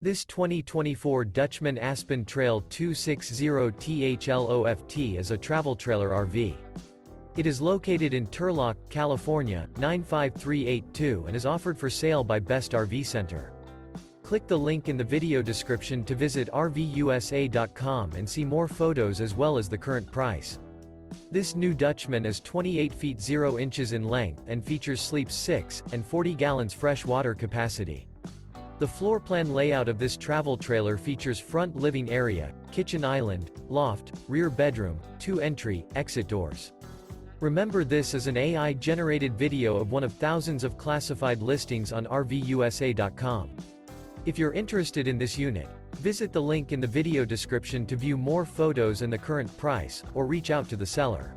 This 2024 Dutchmen Aspen Trail 260THLOFT is a travel trailer RV. It is located in Turlock, California, 95382 and is offered for sale by Best RV Center. Click the link in the video description to visit RVUSA.com and see more photos as well as the current price. This new Dutchmen is 28 feet 0 inches in length and features sleeps 6 and 40 gallons fresh water capacity. The floor plan layout of this travel trailer features front living area, kitchen island, loft, rear bedroom, 2 entry, exit doors. Remember, this is an AI-generated video of one of thousands of classified listings on RVUSA.com. If you're interested in this unit, visit the link in the video description to view more photos and the current price, or reach out to the seller.